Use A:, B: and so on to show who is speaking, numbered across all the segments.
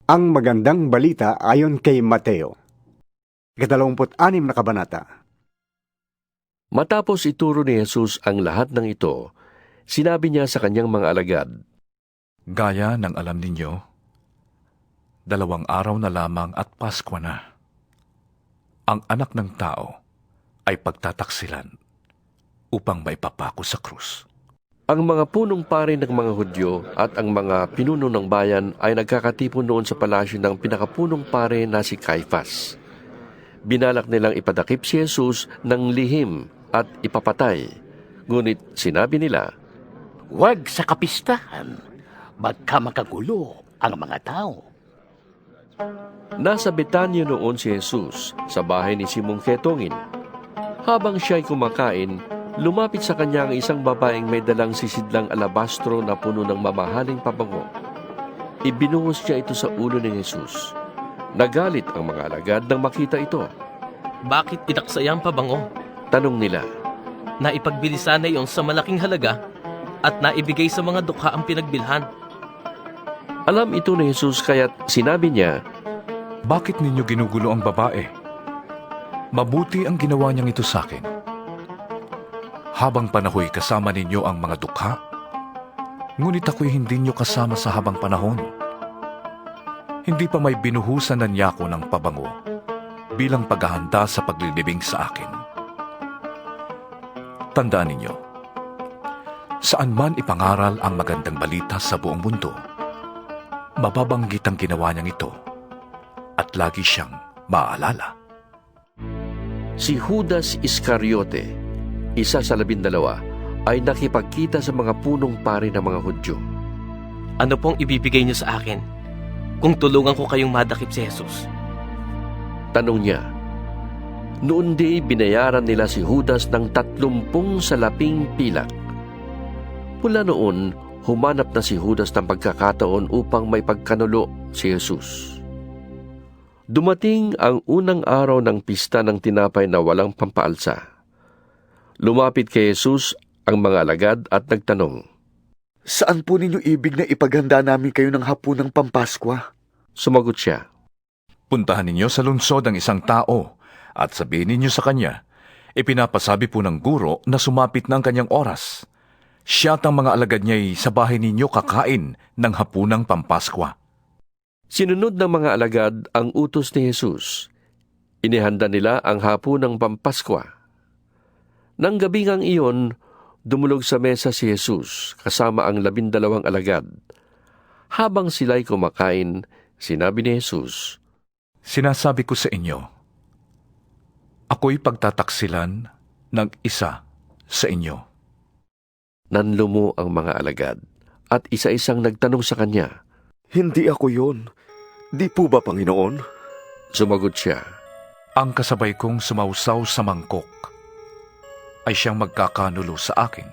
A: Ang magandang balita ayon kay Mateo. 26 na kabanata.
B: Matapos ituro ni Jesus ang lahat ng ito, sinabi niya sa kanyang mga alagad,
C: Gaya ng alam ninyo, 2 araw na lamang at Pasko na. Ang anak ng tao ay pagtataksilan upang maipapako sa krus.
B: ang mga punong pari ng mga Hudyo at ang mga pinuno ng bayan ay nagkakatipon noon sa palasyo ng pinakapunong pare na si Caifás. Binalak nilang ipadakip si Jesus ng lihim at ipapatay. Ngunit sinabi nila,
D: Huwag sa kapistahan, baka makagulo ang mga tao.
B: nasa Betanya noon si Jesus sa bahay ni Simong Ketongin. Habang siya'y kumakain, lumapit sa kanya ang isang babaeng may dalang sisidlang alabastro na puno ng mamahaling pabango. Ibinuhos niya ito sa ulo ni Jesus. Nagalit ang mga alagad nang makita ito.
E: Bakit inaksaya ang pabango?
B: Tanong nila,
E: Naipagbili sana iyon sa malaking halaga at naibigay sa mga dukha ang pinagbilhan.
B: alam ito ni Jesus kaya't sinabi niya,
C: Bakit ninyo ginugulo ang babae? Mabuti ang ginawa niyang ito sa akin. Habang panahoy kasama ninyo ang mga dukha, ngunit ako'y hindi niyo kasama sa habang panahon. Hindi pa may binuhusan na niya ako ng pabango bilang paghahanda sa paglilibing sa akin. Tandaan ninyo, saan man ipangaral ang magandang balita sa buong mundo, mababanggit ang ginawa niyang ito at lagi siyang maaalala.
B: si Judas Iscariote, isa sa 12, ay nakipagkita sa mga punong pari ng mga Hudyo.
E: Ano pong ibibigay niyo sa akin kung tulungan ko kayong madakip si Jesus?
B: Tanong niya, noon di binayaran nila si Judas ng 30 salaping pilak. Mula noon, humanap na si Judas ng pagkakataon upang may pagkanulo si Jesus. Dumating ang unang araw ng pista ng tinapay na walang pampaalsa. Lumapit kay Jesus ang mga alagad at nagtanong,
F: Saan po ninyo ibig na ipaghanda namin kayo ng hapunang Pampaskwa?
B: Sumagot siya,
C: Puntahan ninyo sa lungsod ang isang tao at sabihin ninyo sa kanya, ipinapasabi po ng guro na sumapit na ang kanyang oras. Siya at ang mga alagad niya'y sa bahay ninyo kakain ng hapunang Pampaskwa.
B: Sinunod ng mga alagad ang utos ni Jesus. Inihanda nila ang hapunang Pampaskwa. Nang gabingang iyon, dumulog sa mesa si Jesus kasama ang 12 alagad. Habang sila'y kumakain, sinabi ni Jesus,
C: Sinasabi ko sa inyo, ako'y pagtataksilan ng isa sa inyo.
B: nanlumo ang mga alagad at isa-isang nagtanong sa kanya.
F: Hindi ako yon. Di po ba, Panginoon?
B: Sumagot siya,
C: Ang kasabay kong sumausaw sa mangkok ay siyang magkakanulo sa akin.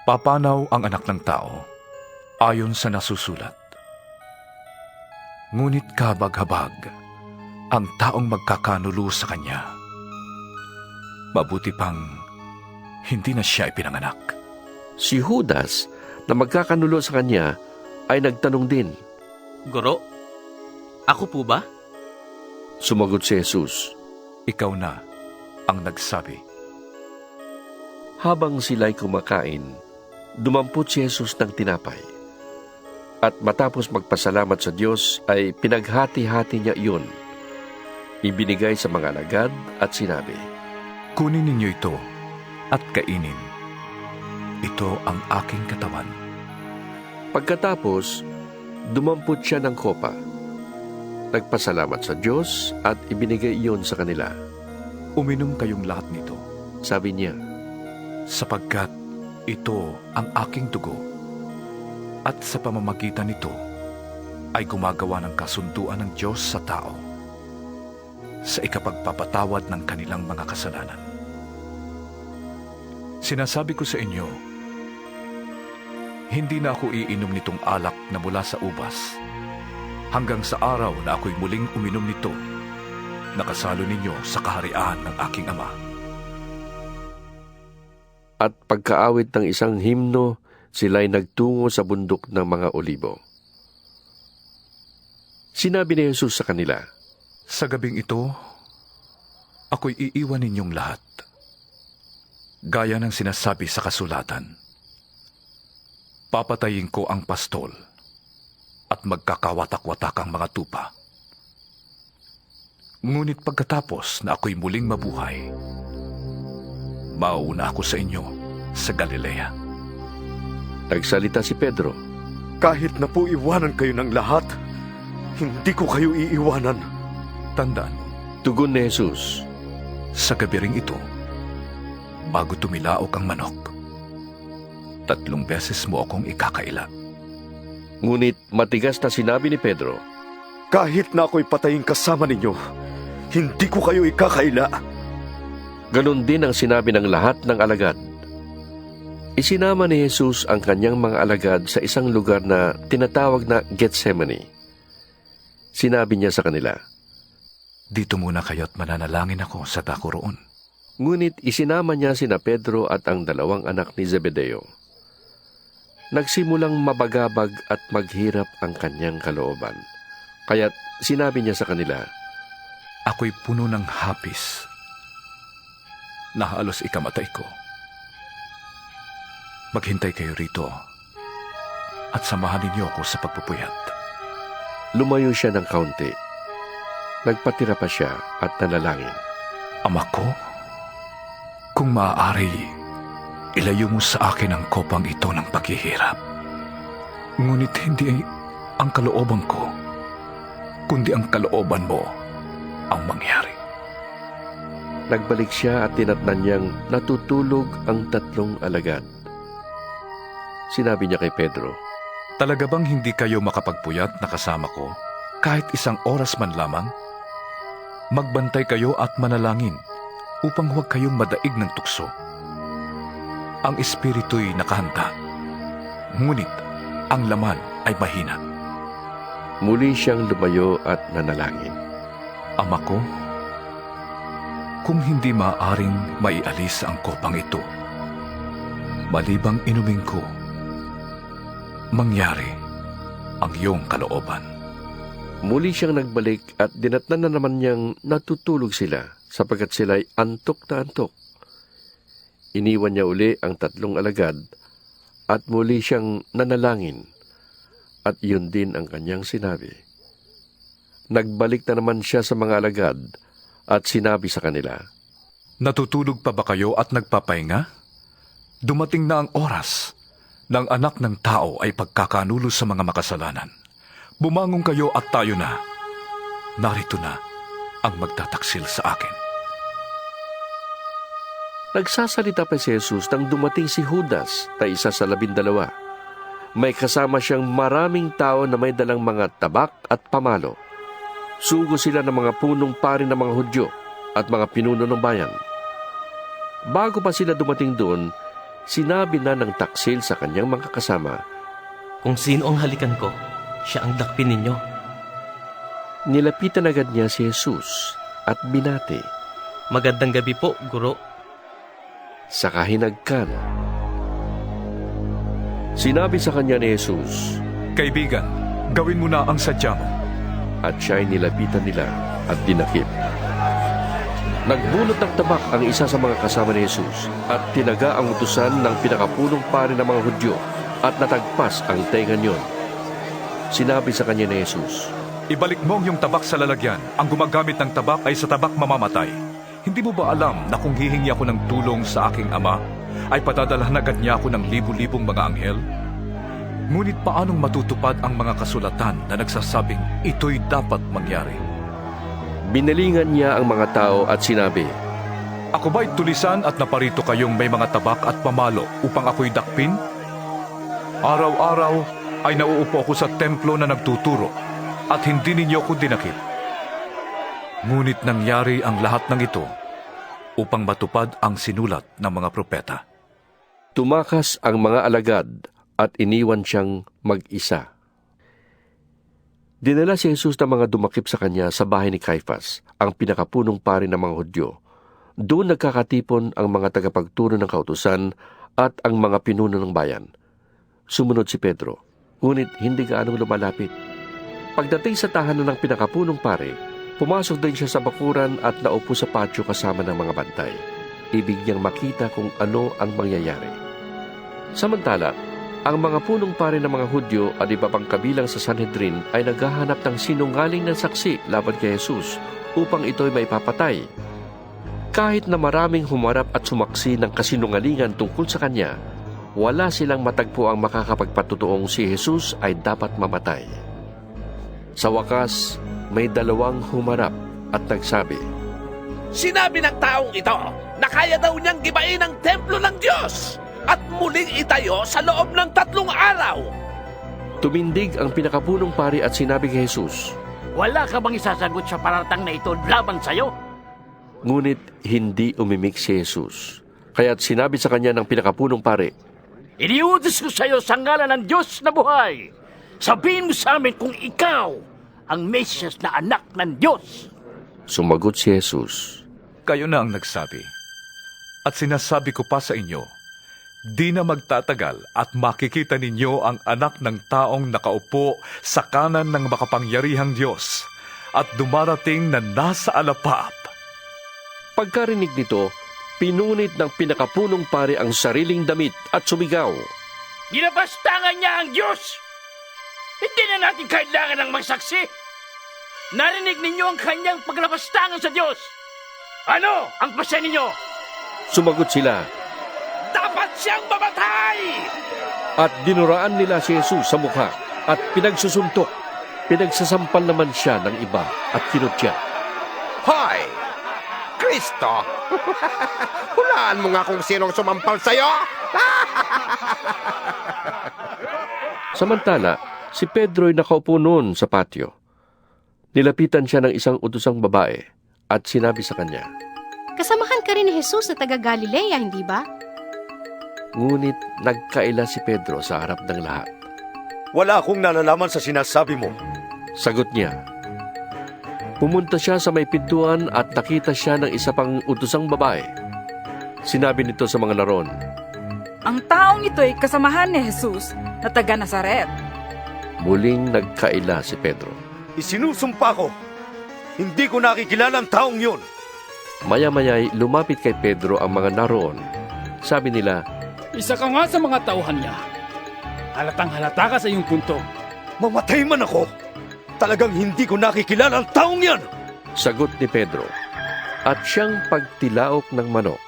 C: Papanaw ang anak ng tao ayon sa nasusulat. Ngunit kabag-habag ang taong magkakanulo sa kanya. Mabuti pang hindi na siya ipinanganak.
B: Si Judas na magkakanulo sa kanya ay nagtanong din.
E: Guro, ako po ba?
B: Sumagot si Jesus.
C: Ikaw na ang nagsabi.
B: Habang sila'y kumakain, dumampot si Jesus ng tinapay. At matapos magpasalamat sa Diyos ay pinaghati-hati niya iyon. Ibinigay sa mga alagad at sinabi,
C: Kunin ninyo ito at kainin. Ito ang aking katawan.
B: Pagkatapos, dumampot siya ng kopa. Nagpasalamat sa Diyos at ibinigay iyon sa kanila.
C: Uminom kayong lahat nito,
B: Sabi niya,
C: sapagkat ito ang aking dugo. At sa pamamagitan nito ay gumagawa ng kasunduan ng Diyos sa tao sa ikapagpapatawad ng kanilang mga kasalanan. Sinasabi ko sa inyo, hindi na ako iinom nitong alak na mula sa ubas hanggang sa araw na ako'y muling uminom nito na kasalo ninyo sa kaharian ng aking Ama.
B: at pagkaawit ng isang himno, sila'y nagtungo sa bundok ng mga olibo. Sinabi ni Jesus sa kanila,
C: Sa gabing ito, ako'y iiwan ninyong lahat. Gaya ng sinasabi sa kasulatan, papatayin ko ang pastol at magkakawatak-watak ang mga tupa. Ngunit pagkatapos na ako'y muling mabuhay, mauuna ako sa inyo sa Galilea.
B: Nagsalita si Pedro,
A: Kahit na po iwanan kayo ng lahat, hindi ko kayo iiwanan.
C: Tandaan mo,
B: tugon ni Jesus,
C: sa gabi ring ito, bago tumilaok ang manok, 3 beses mo akong ikakaila.
B: ngunit matigas na sinabi ni Pedro,
A: Kahit na ako'y patayin kasama ninyo, hindi ko kayo ikakaila.
B: ganon din ang sinabi ng lahat ng alagad. Isinama ni Jesus ang kanyang mga alagad sa isang lugar na tinatawag na Gethsemane. Sinabi niya sa kanila,
C: Dito muna kayo't mananalangin ako sa dako roon.
B: ngunit isinama niya sina Pedro at ang 2 anak ni Zebedeo. Nagsimulang mabagabag at maghirap ang kanyang kalooban. Kaya't sinabi niya sa kanila,
C: Ako'y puno ng hapis na halos ikamatay ko. Maghintay kayo rito at samahan ninyo ako sa pagpupuyat.
B: lumayo siya ng kaunti. Nagpatira pa siya at nanalangin.
C: Ama ko, kung maaari, ilayo mo sa akin ang kopang ito ng paghihirap. Ngunit hindi ang kalooban ko, kundi ang kalooban mo ang mangyari.
B: Nagbalik siya at tinatnan niyang natutulog ang 3 alagad. Sinabi niya kay Pedro,
C: Talaga bang hindi kayo makapagpuyat na kasama ko kahit 1 oras man lamang? Magbantay kayo at manalangin upang huwag kayong madaig ng tukso. Ang espiritu'y nakahanda, ngunit ang laman ay mahina.
B: muli siyang lumayo at nanalangin.
C: Ama ko, kung hindi maaaring maialis ang kopang ito, malibang inumin ko, mangyari ang iyong kalooban.
B: Muli siyang nagbalik at dinatnan na naman niyang natutulog sila sapagkat sila'y antok na antok. Iniwan niya uli ang 3 alagad at muli siyang nanalangin at yun din ang kanyang sinabi. Nagbalik na naman siya sa mga alagad at sinabi sa kanila,
C: Natutulog pa ba kayo at nagpapahinga? Dumating na ang oras ng anak ng tao ay pagkakanulo sa mga makasalanan. Bumangon kayo at tayo na. Narito na ang magtataksil sa akin.
B: Nagsasalita pa si Jesus nang dumating si Judas na isa sa 12. May kasama siyang maraming tao na may dalang mga tabak at pamalo. Sugo sila ng mga punong pari ng mga Hudyo at mga pinuno ng bayan. Bago pa sila dumating doon, sinabi na ng taksil sa kanyang mga kasama,
E: Kung sino ang halikan ko, siya ang dakpin ninyo.
B: Nilapitan agad niya si Jesus at binati.
E: Magandang gabi po, Guro.
B: Sa kahinagkan, sinabi sa kanya ni Jesus,
C: Kaibigan, gawin mo na ang sadya mo.
B: at siya'y nilapitan nila at dinakip. Nagbunot ng tabak ang isa sa mga kasama ni Jesus at tinaga ang utusan ng pinakapunong pari ng mga Hudyo at natagpas ang tenga niyon. Sinabi sa kanya ni Jesus,
C: Ibalik mo ang iyong tabak sa lalagyan. Ang gumagamit ng tabak ay sa tabak mamamatay. Hindi mo ba alam na kung hihingi ako ng tulong sa aking ama, ay padadalhan agad niya ako ng libu-libong mga anghel? Ngunit paanong matutupad ang mga kasulatan na nagsasabing ito'y dapat mangyari?
B: Binalingan niya ang mga tao at sinabi,
C: Ako ba'y tulisan at naparito kayong may mga tabak at pamalo upang ako'y dakpin? Araw-araw ay nauupo ako sa templo na nagtuturo at hindi ninyo ako dinakip. Ngunit nangyari ang lahat ng ito upang matupad ang sinulat ng mga propeta.
B: Tumakas ang mga alagad at iniwan siyang mag-isa. Dinala si Jesus ng mga dumakip sa kanya sa bahay ni Caiphas, ang pinakapunong pari ng mga Hudyo. Doon nagkakatipon ang mga tagapagturo ng kautusan at ang mga pinuno ng bayan. Sumunod si Pedro, ngunit hindi gaanong lumalapit. Pagdating sa tahanan ng pinakapunong pare, pumasok din siya sa bakuran at naupo sa patio kasama ng mga bantay. Ibig niyang makita kung ano ang mangyayari. Samantala, ang mga punong pare ng mga Hudyo at iba pang kabilang sa Sanhedrin ay naghahanap ng sinungaling ng saksi laban kay Jesus upang ito'y maipapatay. Kahit na maraming humarap at sumaksi ng kasinungalingan tungkol sa kanya, wala silang matagpo ang makakapagpatutuong si Jesus ay dapat mamatay. Sa wakas, may dalawang humarap at nagsabi,
G: Sinabi ng taong ito na kaya daw niyang gibain ang templo ng Diyos at muling itayo sa loob ng 3 araw.
B: Tumindig ang pinakapunong pari at sinabi kay Jesus,
D: Wala ka bang isasagot sa paratang na ito laban sa'yo?
B: ngunit hindi umimik si Jesus. Kaya't sinabi sa kanya ng pinakapunong pari,
D: Iniutos ko sa'yo sa ngalan ng Diyos na buhay. Sabihin mo sa amin kung ikaw ang Mesyas na anak ng Diyos.
B: Sumagot si Jesus,
C: Kayo na ang nagsabi. At sinasabi ko pa sa inyo, di na magtatagal at makikita ninyo ang anak ng taong nakaupo sa kanan ng makapangyarihang Diyos at dumarating na nasa alapap.
B: Pagkarinig nito, pinunit ng pinakapunong pari ang sariling damit at sumigaw,
D: Ginabastangan niya ang Diyos! Hindi na natin kailangan ng magsaksi! Narinig ninyo ang kanyang paglabastangan sa Diyos! Ano ang pasya ninyo?
B: Sumagot sila,
G: Dapat siyang mamatay!
B: at dinuraan nila si Jesus sa mukha at pinagsusuntok. Pinagsasampal naman siya ng iba at kinutya.
H: Hoy! Kristo! Hulaan mo nga kung sinong sumampal sa'yo!
B: Samantala, si Pedro'y nakaupo noon sa patio. Nilapitan siya ng isang utosang babae at sinabi sa kanya,
I: Kasamahan ka rin ni Jesus na taga Galilea, hindi ba?
B: ngunit nagkaila si Pedro sa harap ng lahat.
J: Wala akong nalalaman sa sinasabi mo.
B: Sagot niya. Pumunta siya sa may pintuan at nakita siya ng isa pang utosang babae. Sinabi nito sa mga naroon,
K: Ang taong ito'y kasamahan ni Jesus na taga Nazaret.
B: muling nagkaila si Pedro.
J: Isinusumpa ko, hindi ko nakikilala ang taong yun.
B: Maya-maya'y lumapit kay Pedro ang mga naroon. Sabi nila,
L: Isa ka nga sa mga tauhan niya. Halatang halata ka sa iyong punto.
J: Mamatay man ako, talagang hindi ko nakikilala ang taong yan.
B: sagot ni Pedro. At siyang pagtilaok ng manok.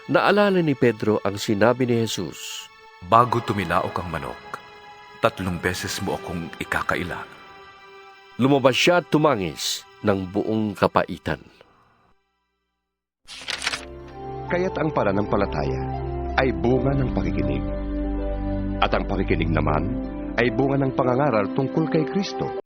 B: Naalala ni Pedro ang sinabi ni Jesus.
C: Bago tumilaok ang manok, 3 beses mo akong ikakaila.
B: Lumabas siya at tumangis ng buong kapaitan.
M: Kaya't ang pananampalataya ay bunga ng pakikinig. At ang pakikinig naman ay bunga ng pangangaral tungkol kay Kristo.